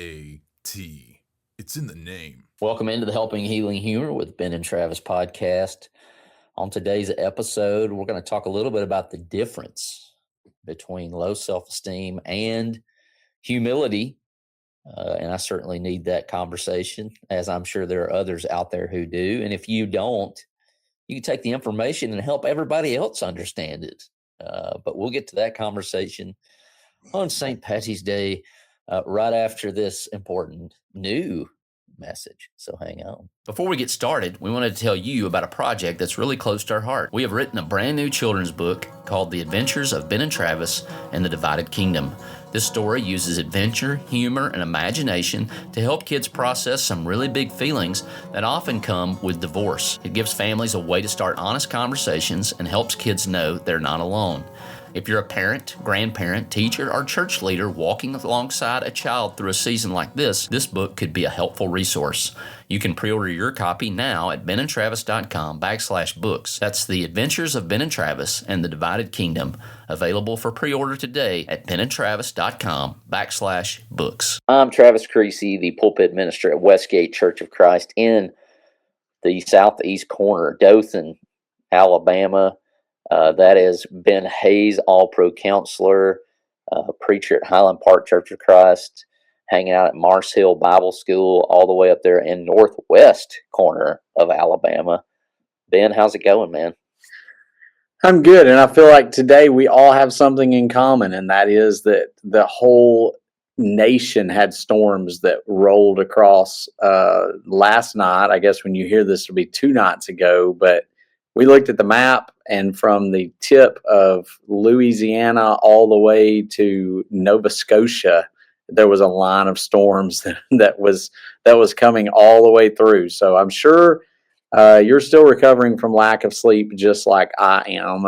H-A-T. It's in the name. Welcome into the Helping Healing Humor with Ben and Travis podcast. On today's episode, we're going to talk a little bit about the difference between low self-esteem and humility. And I certainly need that conversation, as I'm sure there are others out there who do. And if you don't, you can take the information and help everybody else understand it. But we'll get to that conversation on St. Patty's Day right after this important new message. So hang on. Before we get started, we wanted to tell you about a project that's really close to our heart. We have written a brand new children's book called The Adventures of Ben and Travis and the Divided Kingdom. This story uses adventure, humor, and imagination to help kids process some really big feelings that often come with divorce. It gives families a way to start honest conversations and helps kids know they're not alone. If you're a parent, grandparent, teacher, or church leader walking alongside a child through a season like this book could be a helpful resource. You can pre-order your copy now at benandtravis.com/books. That's The Adventures of Ben and Travis and the Divided Kingdom, available for pre-order today at benandtravis.com/books. I'm Travis Creasy, the pulpit minister at Westgate Church of Christ in the southeast corner, Dothan, Alabama. That is Ben Hayes, all-pro counselor, preacher at Highland Park Church of Christ, hanging out at Mars Hill Bible School, all the way up there in northwest corner of Alabama. Ben, how's it going, man? I'm good, and I feel like today we all have something in common, and that is that the whole nation had storms that rolled across last night. I guess when you hear this, it'll be 2 nights ago, but we looked at the map, and from the tip of Louisiana all the way to Nova Scotia, there was a line of storms that was coming all the way through. So I'm sure you're still recovering from lack of sleep, just like I am.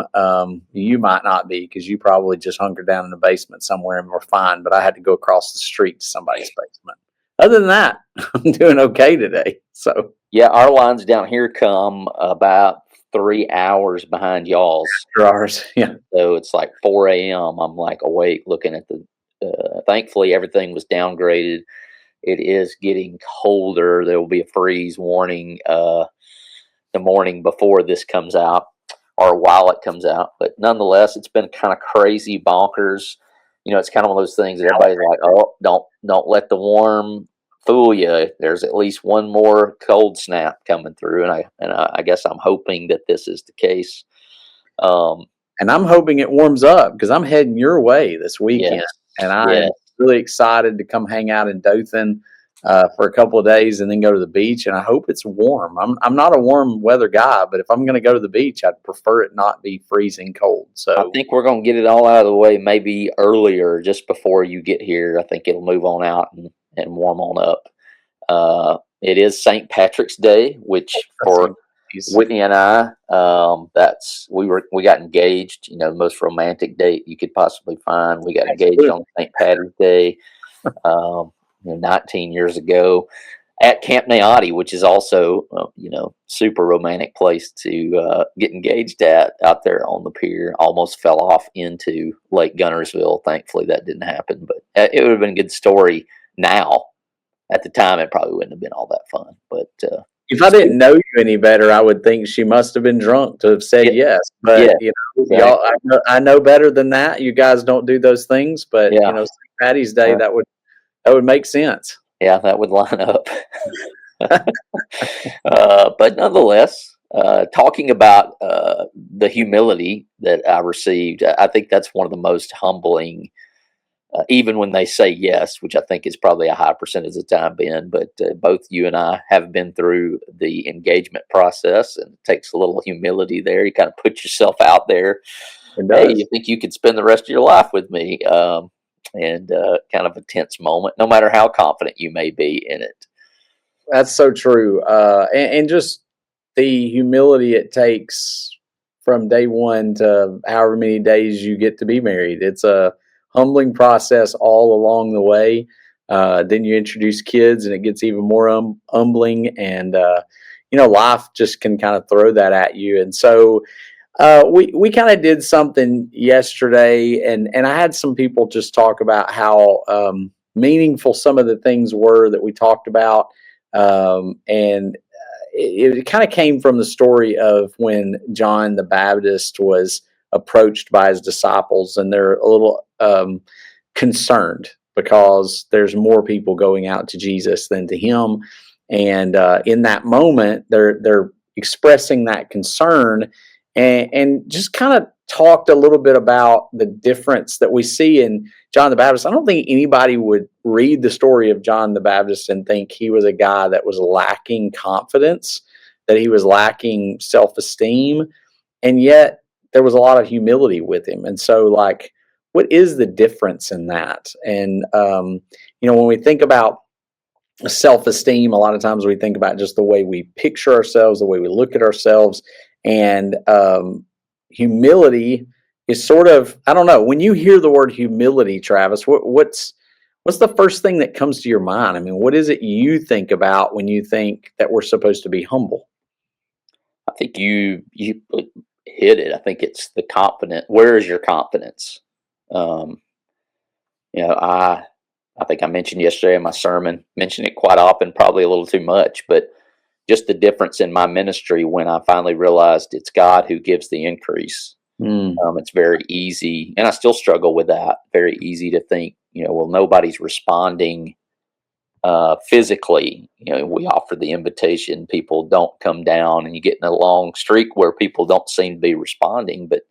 You might not be, because you probably just hunkered down in the basement somewhere and were fine. But I had to go across the street to somebody's basement. Other than that, I'm doing okay today. So yeah, our lines down here come about 3 hours behind y'all's. Ours, yeah. So it's like 4 a.m. I'm like awake looking at the. Thankfully, everything was downgraded. It is getting colder. There will be a freeze warning the morning before this comes out, or while it comes out. But nonetheless, it's been kind of crazy, bonkers. You know, it's kind of one of those things that everybody's like, "Oh, don't let the warm fool you. There's at least one more cold snap coming through," and I guess I'm hoping that this is the case. And I'm hoping it warms up, because I'm heading your way this weekend, and I'm really excited to come hang out in Dothan for a couple of days and then go to the beach. And I hope it's warm. I'm not a warm weather guy, but if I'm going to go to the beach, I'd prefer it not be freezing cold. So I think we're going to get it all out of the way maybe earlier, just before you get here. I think it'll move on out and warm on up. It is St. Patrick's Day, which for Whitney and I, we got engaged. You know, the most romantic date you could possibly find. We got engaged on St. Patrick's Day, 19 years ago at Camp Naotti, which is also super romantic place to get engaged at, out there on the pier. Almost fell off into Lake Gunnersville. Thankfully, that didn't happen, but it would have been a good story now. At the time, it probably wouldn't have been all that fun. But if I didn't know you any better, I would think she must have been drunk to have said yes. But y'all, I know better than that. You guys don't do those things, but St. Patty's Day, that would make sense. Yeah, that would line up. But nonetheless, talking about the humility that I received, I think that's one of the most humbling. Even when they say yes, which I think is probably a high percentage of the time, Ben, but both you and I have been through the engagement process, and it takes a little humility there. You kind of put yourself out there. Hey, you think you could spend the rest of your life with me? And kind of a tense moment, no matter how confident you may be in it. That's so true. And just the humility it takes from day one to however many days you get to be married. It's a humbling process all along the way. Then you introduce kids, and it gets even more humbling. And life just can kind of throw that at you. And so we kind of did something yesterday, and I had some people just talk about how meaningful some of the things were that we talked about. And it kind of came from the story of when John the Baptist was approached by his disciples, and they're a little concerned because there's more people going out to Jesus than to him. And in that moment, they're expressing that concern, and just kind of talked a little bit about the difference that we see in John the Baptist. I don't think anybody would read the story of John the Baptist and think he was a guy that was lacking confidence, that he was lacking self-esteem, and yet there was a lot of humility with him. And so, like, what is the difference in that? And when we think about self-esteem, a lot of times we think about just the way we picture ourselves, the way we look at ourselves, and humility is sort of, I don't know, when you hear the word humility, Travis, what's the first thing that comes to your mind? I mean, what is it you think about when you think that we're supposed to be humble? I think you hit it. I think it's the confident. Where is your confidence? I think I mentioned yesterday in my sermon, mention it quite often, probably a little too much, but just the difference in my ministry when I finally realized it's God who gives the increase. It's very easy, and I still struggle with that. Very easy to think, well, nobody's responding physically. We offer the invitation, people don't come down, and you get in a long streak where people don't seem to be responding. But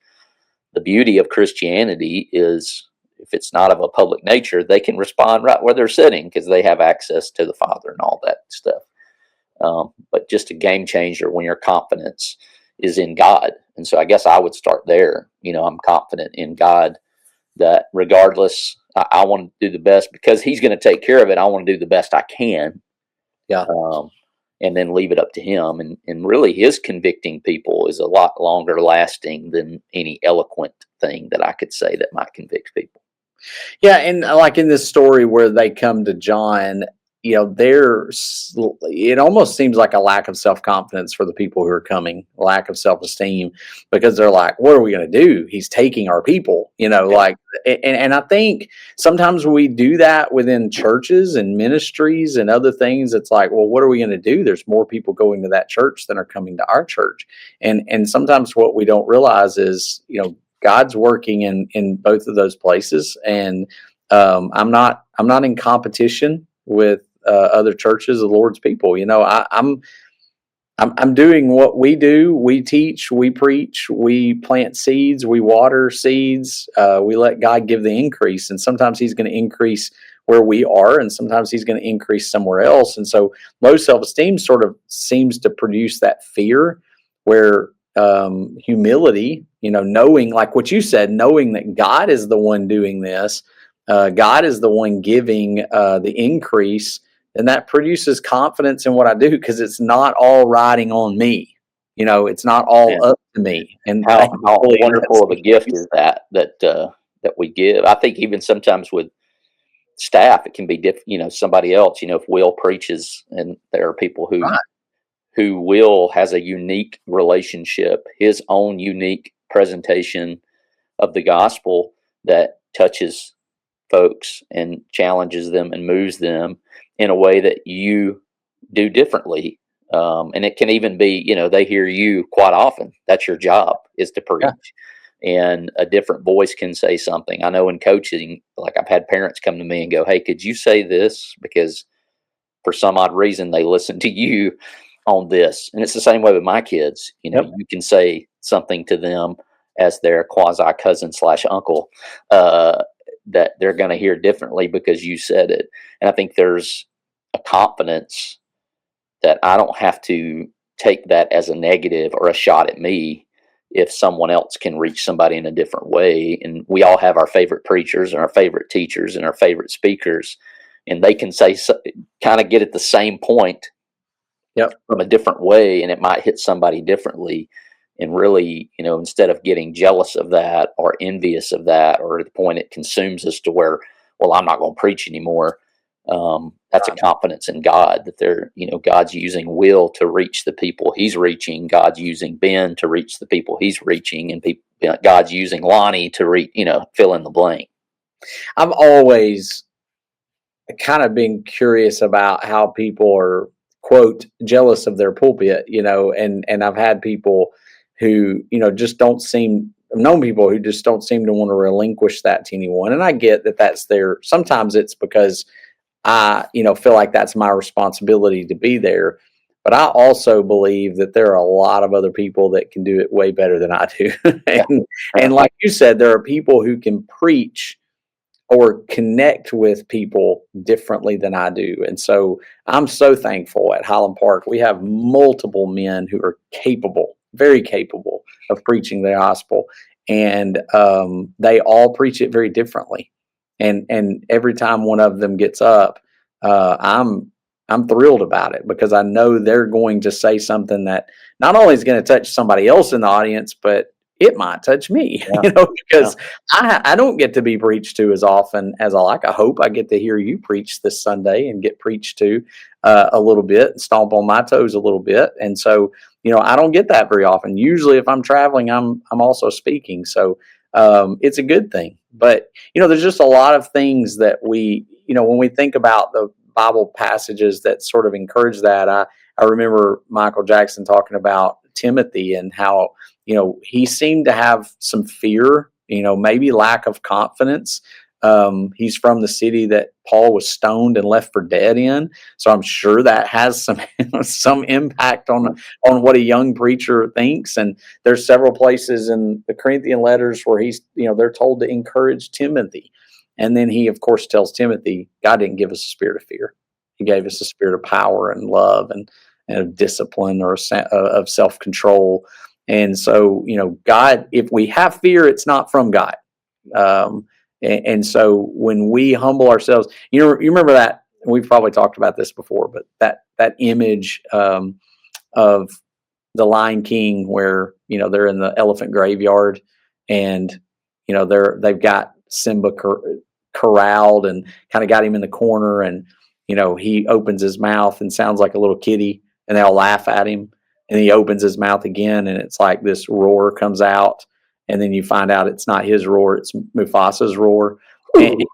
the beauty of Christianity is, if it's not of a public nature, they can respond right where they're sitting because they have access to the Father and all that stuff. But just a game changer when your confidence is in God. And so I guess I would start there. I'm confident in God that regardless, I want to do the best because he's going to take care of it. I want to do the best I can. Yeah. And then leave it up to him. And really his convicting people is a lot longer lasting than any eloquent thing that I could say that might convict people. Yeah. And like in this story where they come to John, it almost seems like a lack of self-confidence for the people who are coming, lack of self-esteem, because they're like, what are we going to do? He's taking our people, like, and I think sometimes we do that within churches and ministries and other things. It's like, well, what are we going to do? There's more people going to that church than are coming to our church. And sometimes what we don't realize is, God's working in both of those places. And I'm not in competition with other churches, the Lord's people. I'm doing what we do. We teach, we preach, we plant seeds, we water seeds. We let God give the increase, and sometimes He's going to increase where we are, and sometimes He's going to increase somewhere else. And so, low self-esteem sort of seems to produce that fear, where humility, knowing, like what you said, knowing that God is the one doing this, God is the one giving the increase. And that produces confidence in what I do because it's not all riding on me. It's not all up to me. And how wonderful of a gift is that we give. I think even sometimes with staff, it can be different. Somebody else. If Will preaches, and there are people who Will has a unique relationship, his own unique presentation of the gospel that touches folks and challenges them and moves them in a way that you do differently. And it can even be, they hear you quite often. That's your job, is to preach. Yeah. And a different voice can say something. I know in coaching, like I've had parents come to me and go, hey, could you say this? Because for some odd reason, they listen to you on this. And it's the same way with my kids. You can say something to them as their quasi cousin / uncle, that they're going to hear differently because you said it. And I think there's a confidence that I don't have to take that as a negative or a shot at me if someone else can reach somebody in a different way. And we all have our favorite preachers and our favorite teachers and our favorite speakers, and they can say, kind of get at the same point from a different way, and it might hit somebody differently. And really, instead of getting jealous of that or envious of that, or at the point it consumes us to where, well, I'm not going to preach anymore. That's a confidence in God that God's using Will to reach the people he's reaching. God's using Ben to reach the people he's reaching, and God's using Lonnie to reach, fill in the blank. I've always kind of been curious about how people are, quote, jealous of their pulpit, and I've had people who, just don't seem, I've known people who just don't seem to want to relinquish that to anyone. And I get that that's their, sometimes it's because I, feel like that's my responsibility to be there. But I also believe that there are a lot of other people that can do it way better than I do. Yeah. And like you said, there are people who can preach or connect with people differently than I do. And so I'm so thankful at Highland Park. We have multiple men who are capable, very capable of preaching the gospel. And they all preach it very differently. And every time one of them gets up, I'm thrilled about it because I know they're going to say something that not only is going to touch somebody else in the audience, but it might touch me, Yeah. because I don't get to be preached to as often as I like. I hope I get to hear you preach this Sunday and get preached to a little bit and stomp on my toes a little bit. And so, I don't get that very often. Usually if I'm traveling, I'm also speaking. So it's a good thing. But, there's just a lot of things that we, when we think about the Bible passages that sort of encourage that, I remember Michael Jackson talking about Timothy and how, he seemed to have some fear, maybe lack of confidence. He's from the city that Paul was stoned and left for dead in. So I'm sure that has some, some impact on what a young preacher thinks. And there's several places in the Corinthian letters where he's, they're told to encourage Timothy. And then he, of course, tells Timothy, God didn't give us a spirit of fear. He gave us a spirit of power and love and of discipline or of self-control. And so, God, if we have fear, it's not from God. And so when we humble ourselves, you remember that, we've probably talked about this before, but that image of the Lion King where, they're in the elephant graveyard and, they've got Simba corralled and kind of got him in the corner, and, he opens his mouth and sounds like a little kitty and they all laugh at him. And he opens his mouth again and it's like this roar comes out. And then you find out it's not his roar, it's Mufasa's roar. And,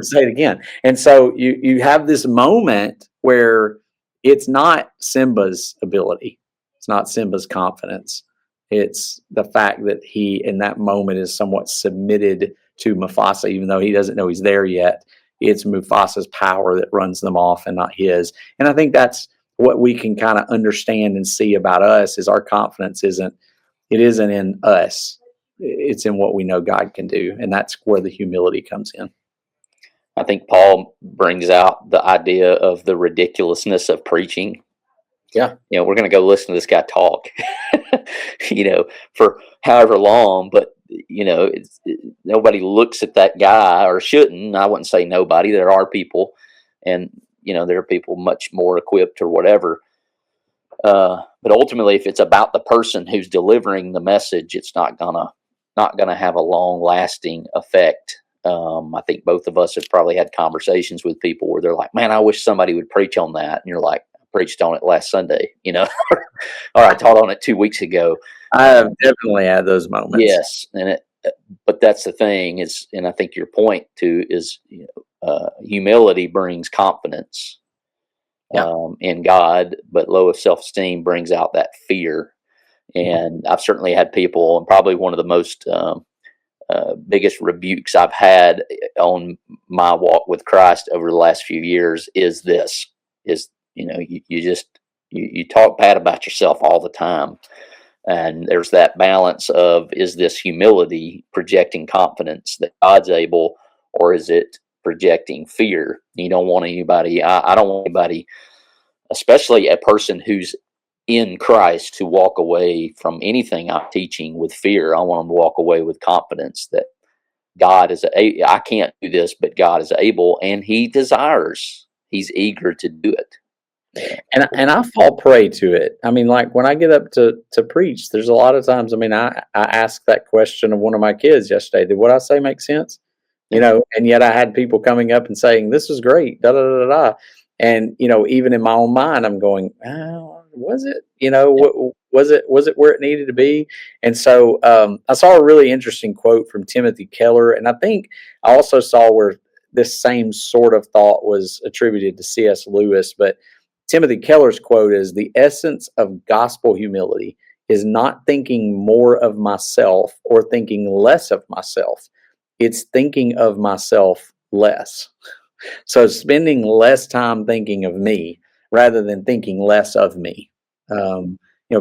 say it again. And so you have this moment where it's not Simba's ability. It's not Simba's confidence. It's the fact that he, in that moment, is somewhat submitted to Mufasa, even though he doesn't know he's there yet. It's Mufasa's power that runs them off and not his. And I think that's what we can kind of understand and see about us is our confidence isn't in us. It's in what we know God can do. And that's where the humility comes in. I think Paul brings out the idea of the ridiculousness of preaching. Yeah. We're going to go listen to this guy talk, for however long, but, nobody looks at that guy, or shouldn't. I wouldn't say nobody. There are people, and, there are people much more equipped or whatever. But ultimately, if it's about the person who's delivering the message, it's not gonna have a long lasting effect. I think both of us have probably had conversations with people where they're like, "Man, I wish somebody would preach on that," and you're like, "I preached on it last Sunday," or I taught on it 2 weeks ago. I have definitely had those moments. Yes, but that's the thing is, and I think your point too is, humility brings confidence. Yeah. In God, but low of self-esteem brings out that fear. And I've certainly had people, and probably one of the most biggest rebukes I've had on my walk with Christ over the last few years is this: you talk bad about yourself all the time, and there's that balance of, is this humility projecting confidence that God's able, or is it projecting fear? You don't want anybody. I don't want anybody, especially a person who's in Christ, to walk away from anything I'm teaching with fear. I want them to walk away with confidence that God is I can't do this, but God is able, and He desires. He's eager to do it. And I fall prey to it. I mean, like when I get up to preach, there's a lot of times. I mean, I asked that question of one of my kids yesterday. Did what I say make sense? And yet I had people coming up and saying, "This is great." Da da da da. And even in my own mind, I'm going, "Was it? Was it where it needed to be?" And so I saw a really interesting quote from Timothy Keller, and I think I also saw where this same sort of thought was attributed to C.S. Lewis, but Timothy Keller's quote is, "The essence of gospel humility is not thinking more of myself or thinking less of myself. It's thinking of myself less." So spending less time thinking of me rather than thinking less of me.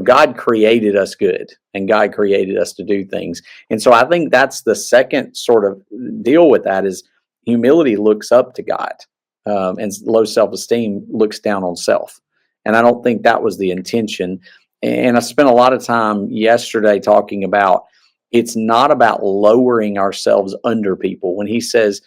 God created us good, and God created us to do things. And so I think that's the second sort of deal with that is humility looks up to God, and low self-esteem looks down on self. And I don't think that was the intention. And I spent a lot of time yesterday talking about it's not about lowering ourselves under people. When he says,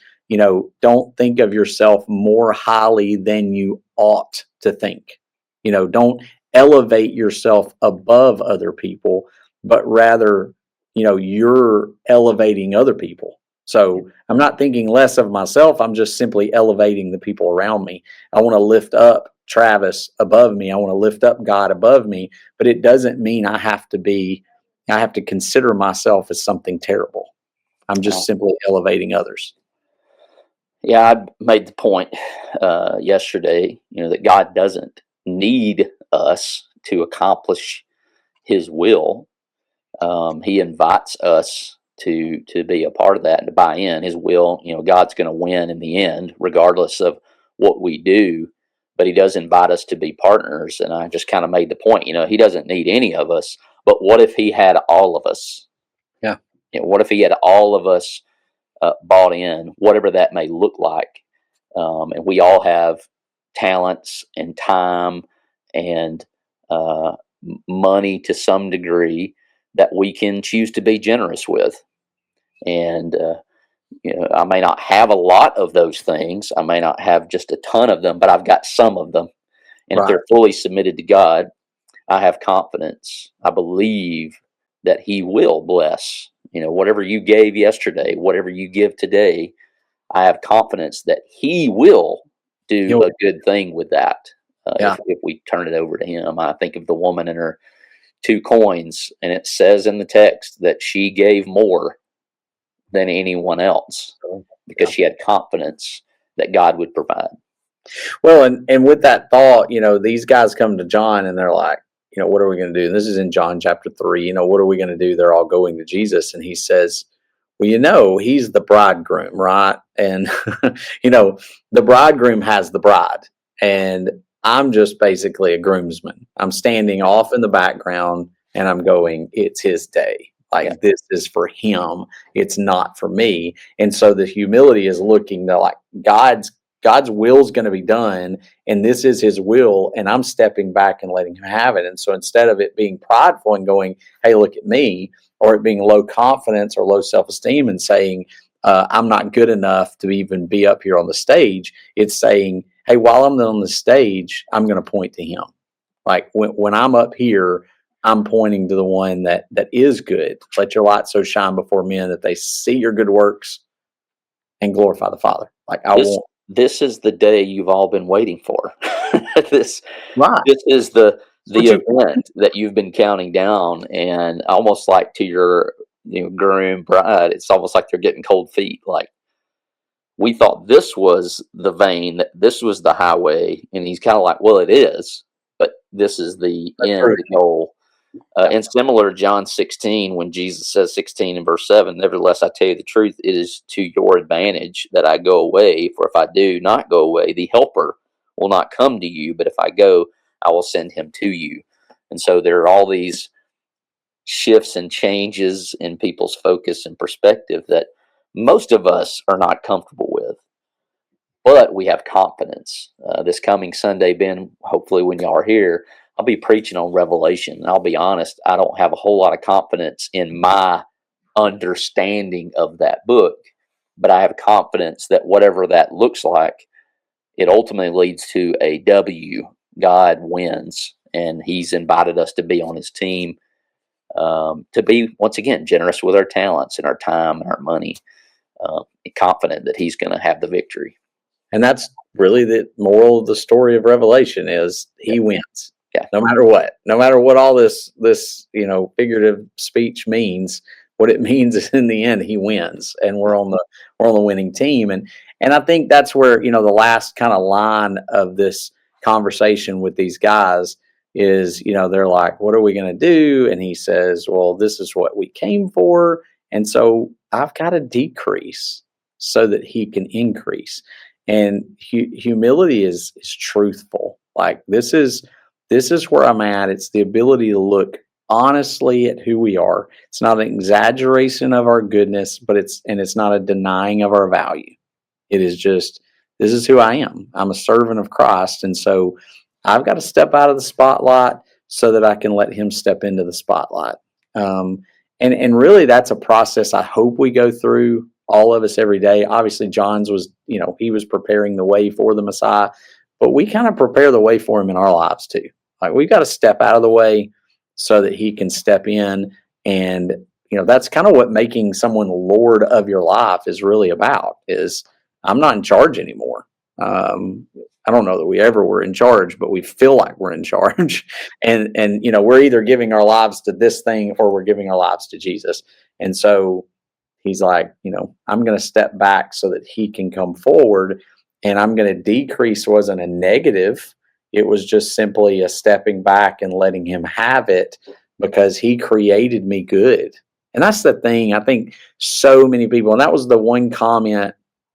don't think of yourself more highly than you ought to think. Don't elevate yourself above other people, but rather, you're elevating other people. So I'm not thinking less of myself. I'm just simply elevating the people around me. I want to lift up Travis above me. I want to lift up God above me, but it doesn't mean I have to consider myself as something terrible. I'm just simply elevating others. Yeah, I made the point yesterday, that God doesn't need us to accomplish His will. He invites us to be a part of that and to buy in His will. God's going to win in the end, regardless of what we do. But He does invite us to be partners. And I just kind of made the point, He doesn't need any of us. But what if He had all of us? Yeah. What if He had all of us bought in, whatever that may look like? And we all have talents and time and money to some degree that we can choose to be generous with. And, I may not have a lot of those things. I may not have just a ton of them, but I've got some of them. And if Right. they're fully submitted to God, I have confidence. I believe that He will bless. Whatever you gave yesterday, whatever you give today, I have confidence that He will do a good thing with that if we turn it over to Him. I think of the woman and her 2 coins, and it says in the text that she gave more than anyone else because she had confidence that God would provide. Well, and with that thought, these guys come to John and they're like, what are we going to do? And this is in John chapter 3. What are we going to do? They're all going to Jesus, and He says, well, He's the bridegroom, right? And the bridegroom has the bride, and I'm just basically a groomsman. I'm standing off in the background, and I'm going, it's His day. Like, this is for Him. It's not for me. And so the humility is looking to like God's will is going to be done, and this is His will, and I'm stepping back and letting Him have it. And so instead of it being prideful and going, hey, look at me, or it being low confidence or low self-esteem and saying, I'm not good enough to even be up here on the stage, it's saying, hey, while I'm on the stage, I'm going to point to Him. Like when I'm up here, I'm pointing to the one that is good. Let your light so shine before men that they see your good works and glorify the Father. Like this is the day you've all been waiting for. this right. This is the event that you've been counting down, and almost like to your groom bride, it's almost like they're getting cold feet. Like, we thought this was the vein, that this was the highway, and He's kind of like, well, it is, but this is the end goal. And similar to John 16, when Jesus says 16 in verse 7, nevertheless, I tell you the truth, it is to your advantage that I go away. For if I do not go away, the helper will not come to you. But if I go, I will send him to you. And so there are all these shifts and changes in people's focus and perspective that most of us are not comfortable with. But we have confidence. This coming Sunday, Ben, hopefully when y'all are here, I'll be preaching on Revelation. And I'll be honest, I don't have a whole lot of confidence in my understanding of that book, but I have confidence that whatever that looks like, it ultimately leads to a W. God wins, and He's invited us to be on His team, to be, once again, generous with our talents and our time and our money, confident that He's going to have the victory. And that's really the moral of the story of Revelation is He wins. Yeah. No matter what all this figurative speech means, what it means is in the end He wins, and we're on the winning team. And And I think that's where, the last kind of line of this conversation with these guys is, they're like, what are we going to do? And he says, well, this is what we came for. And so I've got to decrease so that he can increase. And humility is truthful. Like this is where I'm at. It's the ability to look honestly at who we are. It's not an exaggeration of our goodness, but it's not a denying of our value. It is just, this is who I am. I'm a servant of Christ. And so I've got to step out of the spotlight so that I can let him step into the spotlight. And really that's a process I hope we go through, all of us, every day. Obviously John's was, he was preparing the way for the Messiah, but we kind of prepare the way for him in our lives too. Like we've got to step out of the way so that he can step in. And, that's kind of what making someone Lord of your life is really about, is I'm not in charge anymore. I don't know that we ever were in charge, but we feel like we're in charge. And we're either giving our lives to this thing or we're giving our lives to Jesus. And so he's like, I'm going to step back so that he can come forward, and I'm going to decrease wasn't a negative. It was just simply a stepping back and letting him have it because he created me good. And that's the thing. I think so many people, and that was the one comment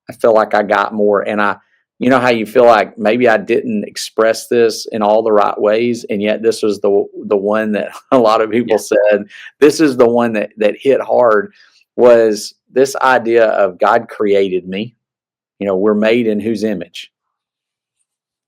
I feel like I got more. And how you feel like maybe I didn't express this in all the right ways. And yet this was the one that a lot of people said, this is the one that hit hard, was this idea of God created me. We're made in whose image?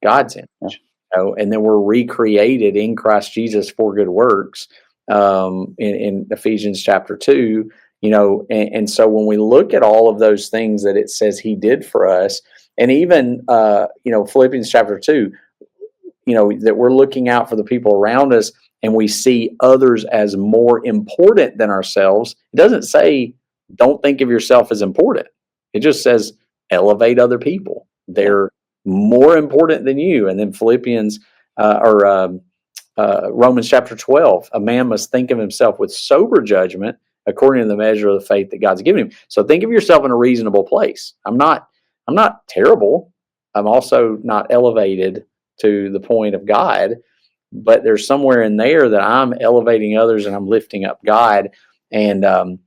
God's image. And then we're recreated in Christ Jesus for good works, in Ephesians chapter 2. And so when we look at all of those things that it says he did for us, and even Philippians chapter 2, that we're looking out for the people around us, and we see others as more important than ourselves. It doesn't say don't think of yourself as important. It just says elevate other people. They're more important than you. And then Philippians Romans chapter 12, a man must think of himself with sober judgment according to the measure of the faith that God's given him. So think of yourself in a reasonable place. I'm not terrible. I'm also not elevated to the point of God, but there's somewhere in there that I'm elevating others and I'm lifting up God, and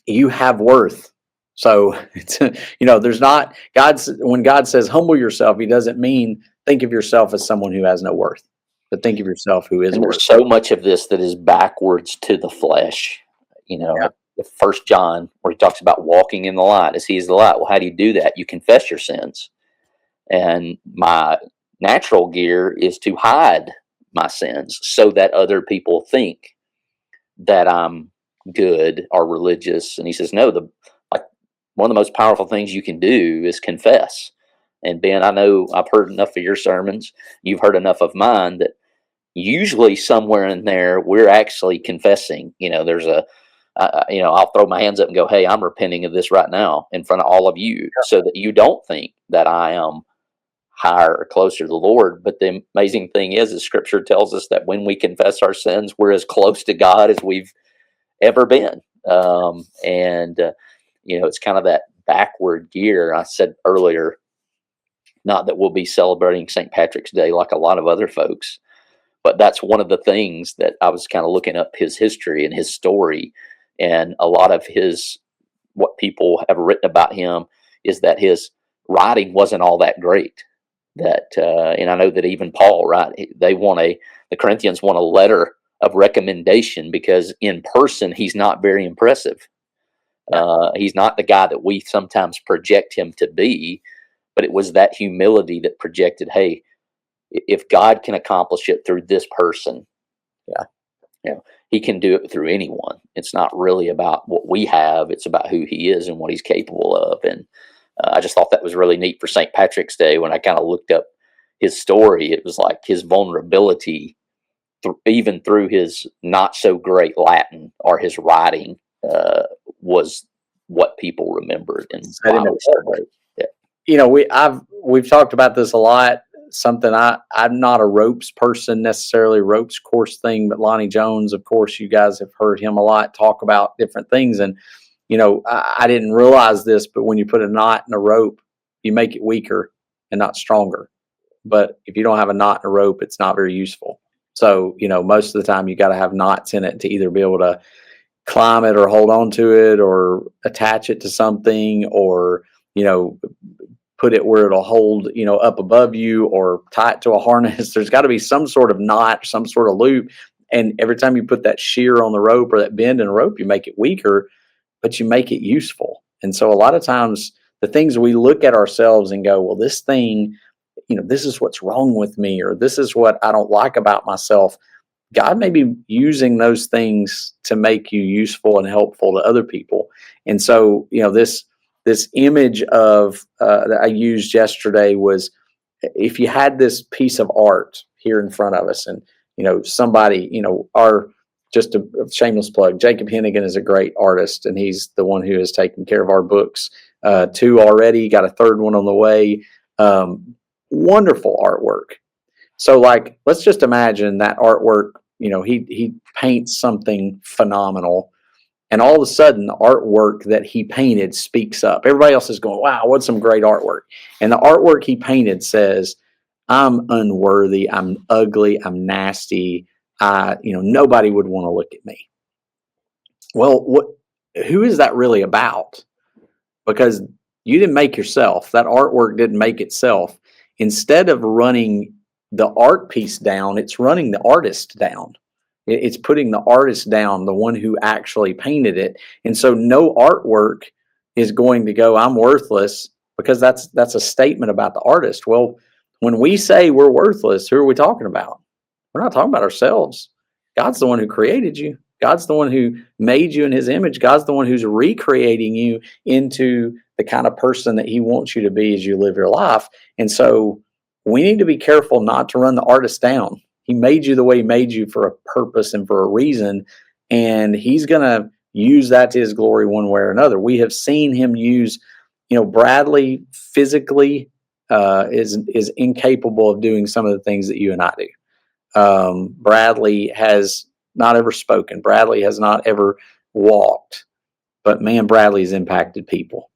you have worth. So it's, there's not when God says humble yourself, he doesn't mean think of yourself as someone who has no worth, but think of yourself who is And worth. there's so much of this that is backwards to the flesh. First John, where he talks about walking in the light as he is the light. Well, how do you do that? You confess your sins. And my natural gear is to hide my sins so that other people think that I'm good or religious. And he says, no, one of the most powerful things you can do is confess. And Ben, I know I've heard enough of your sermons. You've heard enough of mine that usually somewhere in there, we're actually confessing. There's I'll throw my hands up and go, hey, I'm repenting of this right now in front of all of you, so that you don't think that I am higher or closer to the Lord. But the amazing thing is scripture tells us that when we confess our sins, we're as close to God as we've ever been. It's kind of that backward gear. I said earlier, not that we'll be celebrating St. Patrick's Day like a lot of other folks, but that's one of the things that I was kind of looking up his history and his story. And a lot of what people have written about him is that his writing wasn't all that great. And I know that even Paul, right? The Corinthians want a letter of recommendation because in person, he's not very impressive. He's not the guy that we sometimes project him to be, but it was that humility that projected, hey, if God can accomplish it through this person, he can do it through anyone. It's not really about what we have. It's about who he is and what he's capable of. And I just thought that was really neat for St. Patrick's Day. When I kind of looked up his story, it was like his vulnerability, even through his not so great Latin or his writing, was what people remembered. And we've talked about this a lot. Something I'm not a ropes person necessarily, ropes course thing, but Lonnie Jones, of course, you guys have heard him a lot talk about different things. And, I didn't realize this, but when you put a knot in a rope, you make it weaker and not stronger. But if you don't have a knot in a rope, it's not very useful. So, most of the time you got to have knots in it to either be able to climb it or hold on to it or attach it to something or, put it where it'll hold, up above you or tie it to a harness. There's got to be some sort of knot, some sort of loop. And every time you put that shear on the rope or that bend in a rope, you make it weaker, but you make it useful. And so a lot of times the things we look at ourselves and go, well, this thing, this is what's wrong with me, or this is what I don't like about myself. God may be using those things to make you useful and helpful to other people. And so, this image of that I used yesterday was, if you had this piece of art here in front of us, and somebody, just a shameless plug, Jacob Hennigan is a great artist, and he's the one who has taken care of our books. 2 already, got a 3rd one on the way. Wonderful artwork. So, let's just imagine that artwork. He paints something phenomenal, and all of a sudden, the artwork that he painted speaks up. Everybody else is going, "Wow, what's some great artwork?" And the artwork he painted says, "I'm unworthy. I'm ugly. I'm nasty. Nobody would want to look at me." Well, who is that really about? Because you didn't make yourself. That artwork didn't make itself. Instead of running the art piece down, it's running the artist down. It's putting the artist down, the one who actually painted it. And so no artwork is going to go, "I'm worthless," because that's a statement about the artist. Well, when we say we're worthless, who are we talking about? We're not talking about ourselves. God's the one who created you. God's the one who made you in his image. God's the one who's recreating you into the kind of person that he wants you to be as you live your life. And so we need to be careful not to run the artist down. He made you the way he made you for a purpose and for a reason, and he's going to use that to his glory one way or another. We have seen him use, Bradley physically is incapable of doing some of the things that you and I do. Bradley has not ever spoken. Bradley has not ever walked, but man, Bradley's impacted people.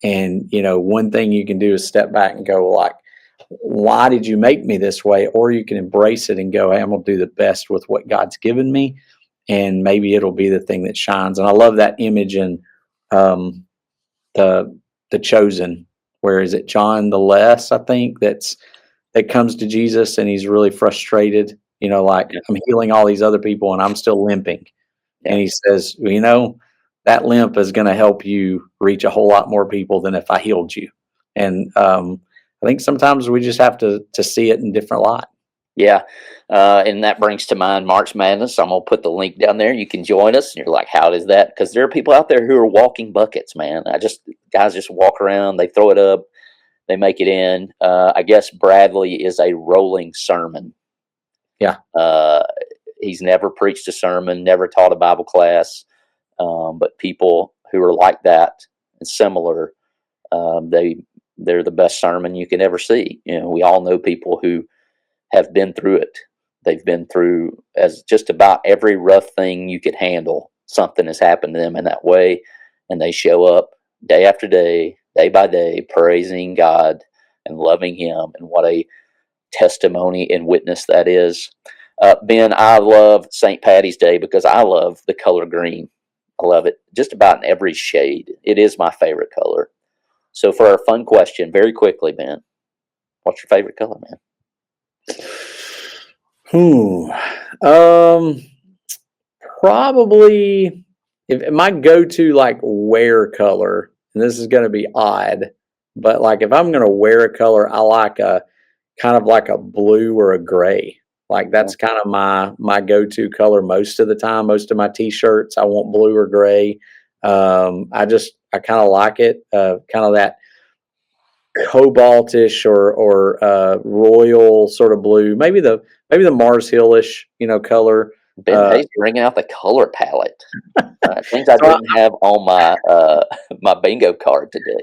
And, one thing you can do is step back and go, why did you make me this way? Or you can embrace it and go, hey, I'm going to do the best with what God's given me. And maybe it'll be the thing that shines. And I love that image in the Chosen. Where is it? John the Less, I think, that comes to Jesus and he's really frustrated. I'm healing all these other people and I'm still limping. And he says, that limp is going to help you reach a whole lot more people than if I healed you. And I think sometimes we just have to see it in different light. Yeah. And that brings to mind March Madness. I'm going to put the link down there. You can join us. And you're like, how does that? Because there are people out there who are walking buckets, man. Guys just walk around, they throw it up, they make it in. I guess Bradley is a rolling sermon. Yeah. He's never preached a sermon, never taught a Bible class. But people who are like that and similar, they're the best sermon you can ever see. We all know people who have been through it. They've been through as just about every rough thing you could handle. Something has happened to them in that way, and they show up day after day, day by day, praising God and loving him. And what a testimony and witness that is. Ben, I love St. Patty's Day because I love the color green. I love it just about in every shade. It is my favorite color. So for our fun question, very quickly, Ben, what's your favorite color, man? Probably if my go-to wear color, and this is going to be odd, but if I'm going to wear a color, I like a kind of like a blue or a gray. That's kind of my go-to color most of the time. Most of my t-shirts, I want blue or gray. I kind of like it, kind of that cobaltish or royal sort of blue. Maybe the Mars Hill-ish, color. Ben Hayes bringing out the color palette. Things I didn't have on my my bingo card today.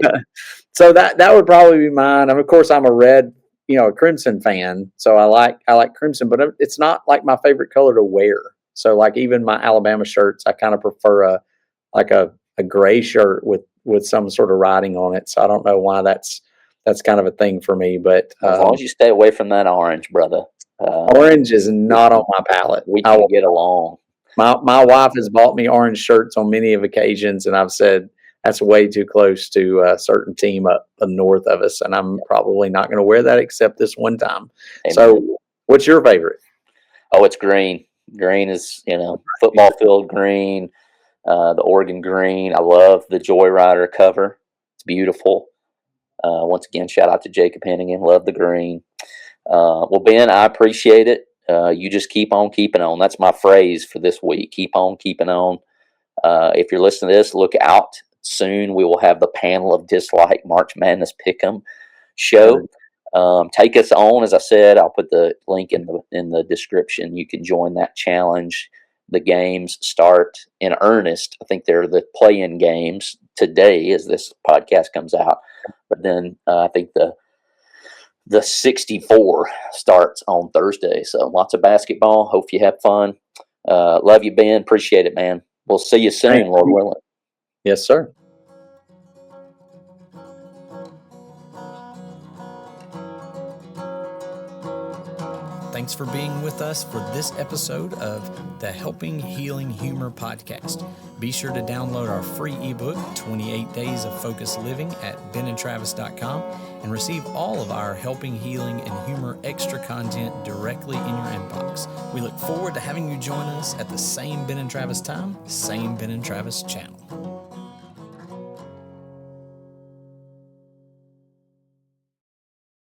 So that would probably be mine. And of course, I'm a red, a crimson fan. So I like crimson, but it's not my favorite color to wear. So even my Alabama shirts, I kind of prefer a gray shirt with some sort of writing on it. So I don't know why that's that's kind of a thing for me. But As long as you stay away from that orange, brother. orange is not on my palate. We can get along. My wife has bought me orange shirts on many of occasions, and I've said that's way too close to a certain team up north of us, and I'm probably not going to wear that except this one time. Amen. So, what's your favorite? Oh, it's green. Green is, football field green, the Oregon green. I love the Joyrider cover. It's beautiful. Once again, shout out to Jacob Hennigan. Love the green. Well, Ben, I appreciate it. You just keep on keeping on. That's my phrase for this week. Keep on keeping on. If you're listening to this, look out. Soon we will have the Panel of Dislike March Madness Pick'em show. Take us on. As I said, I'll put the link in the description. You can join that challenge. The games start in earnest. I think they're the play-in games today as this podcast comes out. But then I think the 64 starts on Thursday. So lots of basketball. Hope you have fun. Love you, Ben. Appreciate it, man. We'll see you soon, Lord willing. Yes, sir. Thanks for being with us for this episode of the Helping Healing Humor podcast. Be sure to download our free ebook, 28 Days of Focused Living, at benandtravis.com and receive all of our Helping Healing and Humor extra content directly in your inbox. We look forward to having you join us at the same Ben and Travis time, same Ben and Travis channel.